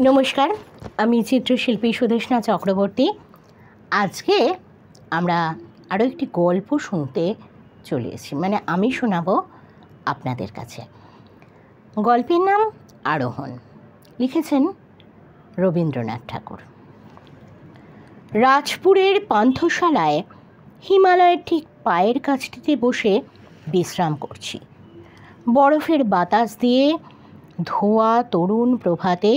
নমস্কার, আমি চিত্রশিল্পী সুদেষ্ণা চক্রবর্তী। আজকে আমরা আরও একটি গল্প শুনতে চলে এসেছি, আমি শোনাবো আপনাদের কাছে। গল্পের নাম আরোহণ, লিখেছেন রবীন্দ্রনাথ ঠাকুর। রাজপুরের পান্থশালায় হিমালয়ের ঠিক পায়ের কাছটিতে বসে বিশ্রাম করছি। বরফের বাতাস দিয়ে ধোয়া তরুণ প্রভাতে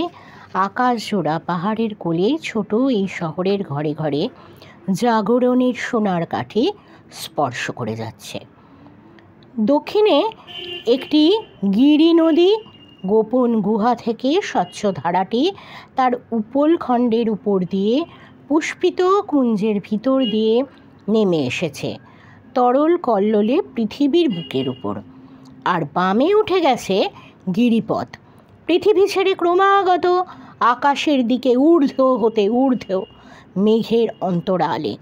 আকাশজোড়া পাহাড়ের কোলে ছোট এই শহরের ঘরে ঘরে জাগরণের সোনার কাঠি স্পর্শ করে যাচ্ছে। দক্ষিণে একটি গিরি নদী গোপন গুহা থেকে স্বচ্ছ ধারাটি তার উপলখণ্ডের উপর দিয়ে পুষ্পিত কুঞ্জের ভিতর দিয়ে নেমে এসেছে তরল কল্লোলে পৃথিবীর বুকের উপর। আর বামে উঠে গেছে গিরিপথ, পৃথিবী ছেড়ে ক্রমাগত আকাশের দিকে ঊর্ধ্ব হতে ঊর্ধ্ব মেঘের অন্তরালে।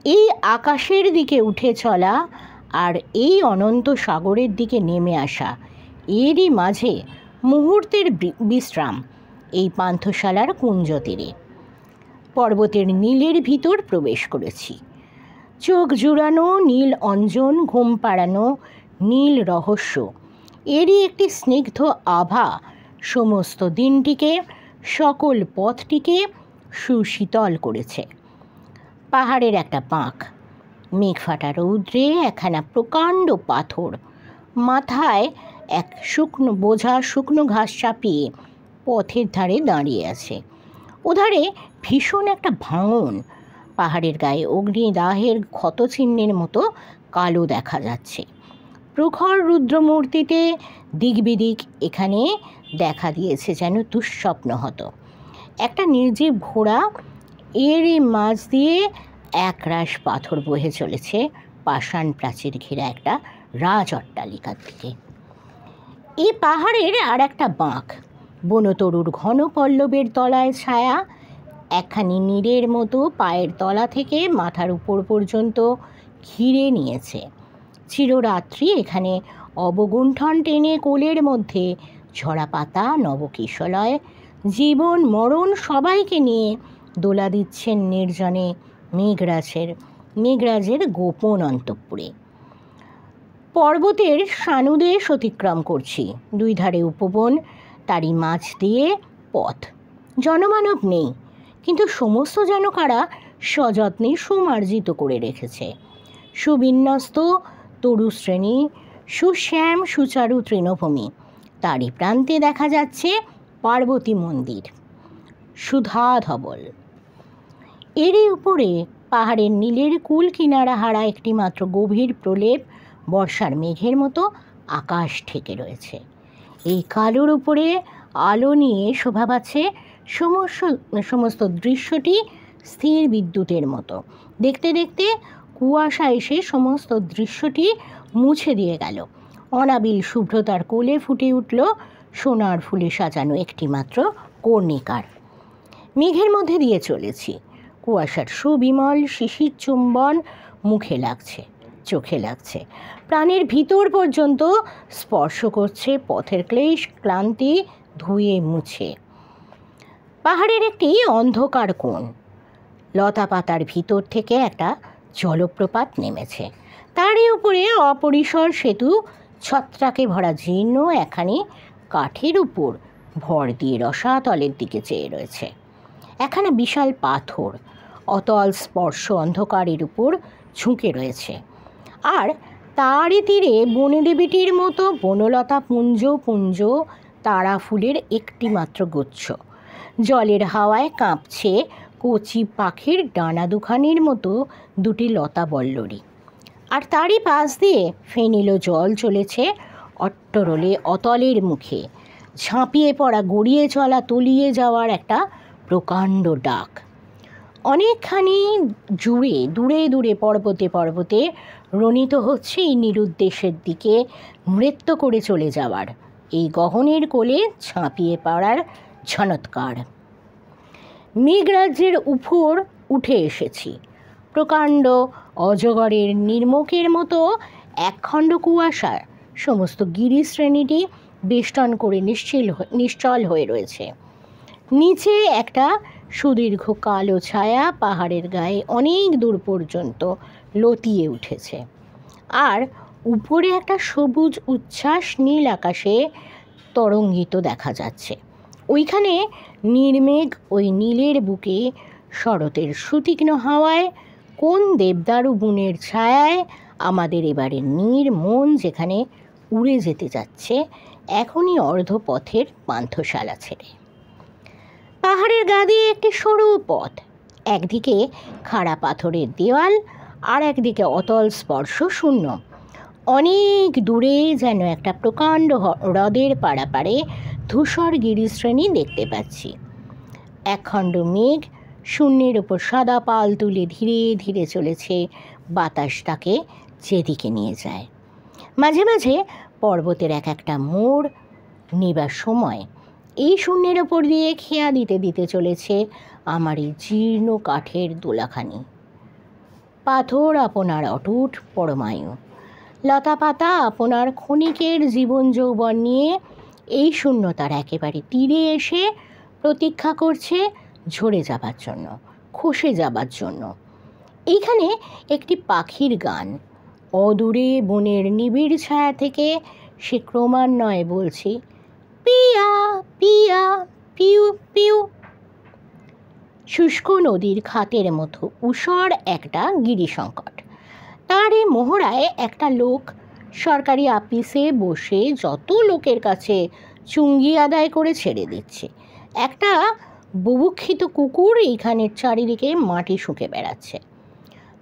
এই আকাশের দিকে উঠে চলা আর এই অনন্ত সাগরের দিকে নেমে আসা, এরই মাঝে মুহূর্তের বিশ্রাম এই পান্থশালার কুঞ্জ তীরে। পর্বতের নীলের ভিতর প্রবেশ করেছি। চোখ জুড়ানো নীল অঞ্জন, ঘুম পাড়ানো নীল রহস্য, এরই একটি স্নিগ্ধ আভা সমস্ত দিনটিকে, সকল পথটিকে সুশীতল করেছে। পাহাড়ের একটা বাঁক, মেঘ ফাটা রৌদ্রে একখানা প্রকাণ্ড পাথর, মাথায় এক শুকনো ঘাস চাপিয়ে পথের ধারে দাঁড়িয়ে আছে। ওধারে ভীষণ একটা ভাঙন, পাহাড়ের গায়ে অগ্নিদাহের ক্ষতচিহ্নের মতো কালো দেখা যাচ্ছে। প্রখর রুদ্রমূর্তিতে দিক বিদিক এখানে দেখা দিয়েছে যেন দুঃস্বপ্ন হতো। একটা নির্জীব ঘোড়া, এরই মাঝ দিয়ে একরাশ পাথর বহে চলেছে পাষাণ প্রাচীর ঘেরা একটা রাজ অট্টালিকার দিকে। এই পাহাড়ের আর একটা বাঁক, বনতরুর ঘন পল্লবের তলায় ছায়া, একখানি নীড়ের মতো পায়ের তলা থেকে মাথার উপর পর্যন্ত ঘিরে নিয়েছে। চিররাত্রি এখানে অবগুণ্ঠন টেনে কোলের মধ্যে ঝরা পাতা নবকিশলয় জীবন মরণ সবাইকে নিয়ে দোলা দিচ্ছেন নির্জনে মেঘরাজের গোপন অন্তঃপুরে। পর্বতের সানুদেশ অতিক্রম করছি, দুই ধারে উপবন, তারই মাঝ দিয়ে পথ। জনমানব নেই, কিন্তু সমস্ত যেন কারা সযত্নে সুমার্জিত করে রেখেছে। সুবিন্যস্ত তরুশ্রেণী, সুশ্যাম সুচারু তৃণভূমি, তারই প্রান্তে দেখা যাচ্ছে পার্বতী মন্দির, সুধা ধবল। এরই উপরে পাহাড়ের নীলের কুল কিনারা হারা একটি মাত্র গভীর প্রলেপ বর্ষার মেঘের মতো আকাশ ঢেকে রয়েছে। এই কালোর উপরে আলো নিয়ে শোভা পাচ্ছে সমস্ত দৃশ্যটি স্থির বিদ্যুতের মতো। দেখতে দেখতে কুয়াশা এসে সমস্ত দৃশ্যটি মুছে দিয়ে গেল। অনাবিল শুভ্রতার কোলে ফুটে উঠল সোনার ফুলে সাজানো একটি মাত্র কর্ণিকার। মেঘের মধ্যে দিয়ে চলেছি, কুয়াশার সুবিমল শিশির চুম্বন মুখে লাগছে, চোখে লাগছে, প্রাণের ভিতর পর্যন্ত স্পর্শ করছে পথের ক্লেশ ক্লান্তি ধুয়ে মুছে। পাহাড়ের একটি অন্ধকার কোণ, লতা পাতার ভিতর থেকে একটা জলপ্রপাত নেমেছে, তারই উপরে অপরিসর সেতু ছত্রাকে ভরা জীর্ণ একখানি কাঠের উপর ভর দিয়ে রসাতলের দিকে চেয়ে রয়েছে। একখানা বিশাল পাথর অতল স্পর্শ অন্ধকারের উপর ঝুঁকে রয়েছে, আর তারই তীরে বনদেবীটির মতো বনলতা পুঞ্জ পুঞ্জ তারা ফুলের একটি মাত্র গুচ্ছ। জলের হাওয়ায় কাঁপছে কচি পাখির ডানা দুখানির মতো দুটি লতা বল্লরী, আর তারই পাশ দিয়ে ফেনিল জল চলেছে অট্টরলে অতলের মুখে, ঝাঁপিয়ে পড়া গড়িয়ে চলা তলিয়ে যাওয়ার একটা প্রকাণ্ড ডাক। অনেকখানি জুড়ে দূরে দূরে পর্বতে পর্বতে রণিত হচ্ছে এই নিরুদ্দেশের দিকে নৃত্য করে চলে যাওয়ার, এই গগনের কোলে ঝাঁপিয়ে পড়ার ঝনৎকার। মেঘরাজ্যের উপর উঠে এসেছি। প্রকাণ্ড অজগরের নির্মুখের মতো একখণ্ড কুয়াশার সমস্ত গিরিশ্রেণীটি বেষ্টন করে নিশ্চল হয়ে রয়েছে। নিচে একটা সুদীর্ঘ কালো ছায়া পাহাড়ের গায়ে অনেক দূর পর্যন্ত লতিয়ে উঠেছে, আর উপরে একটা সবুজ উচ্ছ্বাস নীল আকাশে তরঙ্গিত দেখা যাচ্ছে। ওইখানে নির্মেঘ ওই নীলের বুকে শরতের সুতীক্ষ্ণ হাওয়ায় কোন দেবদারু বুনের ছায়ায় আমাদের এবারে মন যেখানে উড়ে যেতে যাচ্ছে এখনই অর্ধপথের পান্থশালা ছেড়ে। পাহাড়ের গা দিয়ে একটি সরু পথ, একদিকে খাড়া পাথরের দেওয়াল, আর একদিকে অতল স্পর্শ শূন্য। অনেক দূরে যেন একটা প্রকাণ্ড হ্রদের পাড়াপাড়ে ধূসর গিরিশ্রেণী দেখতে পাচ্ছি। একখণ্ড মেঘ শূন্যের ওপর সাদা পাল তুলে ধীরে ধীরে চলেছে, বাতাস তাকে যেদিকে নিয়ে যায়। মাঝে মাঝে পর্বতের এক একটা মোড় নেবার সময় এই শূন্যের ওপর দিয়ে খেয়া দিতে দিতে চলেছে আমার এই জীর্ণ কাঠের দোলাখানি। পাথর আপনার অটুট পরমায়ু, লতা পাতা আপনার ক্ষণিকের জীবন যৌবন নিয়ে এই শূন্যতার একেবারে তীরে এসে প্রতীক্ষা করছে ঝরে যাবার জন্য, খসে যাবার জন্য। এইখানে একটি পাখির গান, অদূরে বনের নিবিড় ছায়া থেকে সে ক্রমান্বয়ে বলছি, পিয়া পিয়া পিউ পিউ। শুষ্ক নদীর খাতের মতো ঊষর একটা গিরিসংকট, তার এই মোহরায় একটা লোক সরকারি আপিসে বসে যত লোকের কাছে চুঙ্গি আদায় করে ছেড়ে দিচ্ছে। একটা বুভুক্ষিত কুকুর এইখানের চারিদিকে মাটি শুঁকে বেড়াচ্ছে।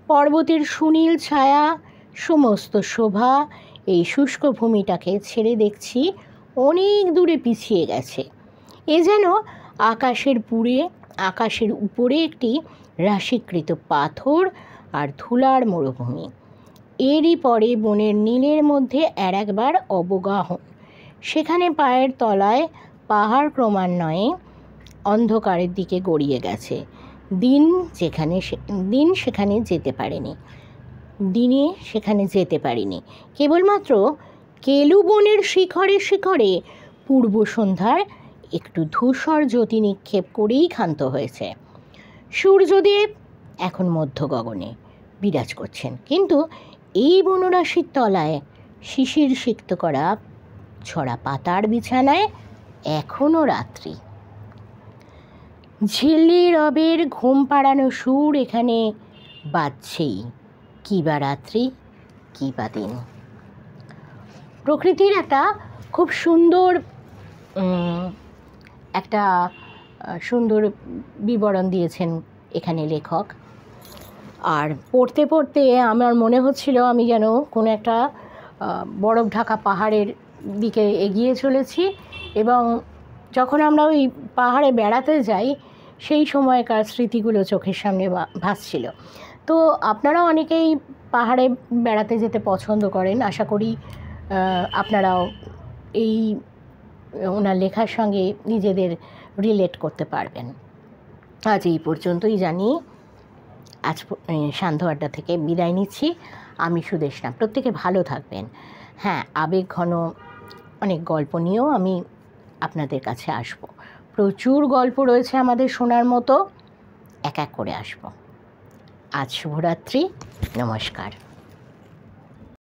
পর্বতের সুনীল ছায়া সমস্ত শোভা এই শুষ্ক ভূমিটাকে ছেড়ে দেখছি অনেক দূরে পিছিয়ে গেছে। এ যেন আকাশের উপরে একটি রাশিকৃত পাথর আর ধুলার মরুভূমি। এরই পরে বনের নীলের মধ্যে একবার অবগাহন, সেখানে পায়ের তলায় পাহাড় ক্রমান্বয়ে অন্ধকারের দিকে গড়িয়ে গেছে। দিনে সেখানে যেতে পারিনি। কেবলমাত্র কেলু বনের শিখরে শিখরে পূর্ব সন্ধ্যার একটু ধূসর জ্যোতি নিক্ষেপ করেই ক্ষান্ত হয়েছে। সূর্যদেব এখন মধ্য গগনে বিরাজ করছেন, কিন্তু এই বনরাশির তলায় শিশির সিক্ত করা ছড়া পাতার বিছানায় এখনও রাত্রি। ঝিল্লি রবের ঘুম পাড়ানো সুর এখানে বাজছেই, কী বা রাত্রি, কী বা দিন। প্রকৃতির একটা খুব সুন্দর বিবরণ দিয়েছেন এখানে লেখক। আর পড়তে পড়তে আমার মনে হচ্ছিল আমি যেন কোনো একটা বরফ ঢাকা পাহাড়ের দিকে এগিয়ে চলেছি, এবং যখন আমরা ওই পাহাড়ে বেড়াতে যাই সেই সময়কার স্মৃতিগুলো চোখের সামনে ভাসছিল। তো আপনারাও অনেকেই পাহাড়ে বেড়াতে যেতে পছন্দ করেন, আশা করি আপনারাও ওনার লেখার সঙ্গে নিজেদের রিলেট করতে পারবেন। আজ এই পর্যন্তই জানিয়ে আজ সান্ধ্য আড্ডা থেকে বিদায় নিচ্ছি। আমি সুদেষ্ণা। প্রত্যেকে ভালো থাকবেন। হ্যাঁ, আবেগ ঘন অনেক গল্প নিয়েও আমি আপনাদের কাছে আসব। প্রচুর গল্প রয়েছে আমাদের শোনার মতো, এক এক করে আসব। আজ শুভরাত্রি, নমস্কার।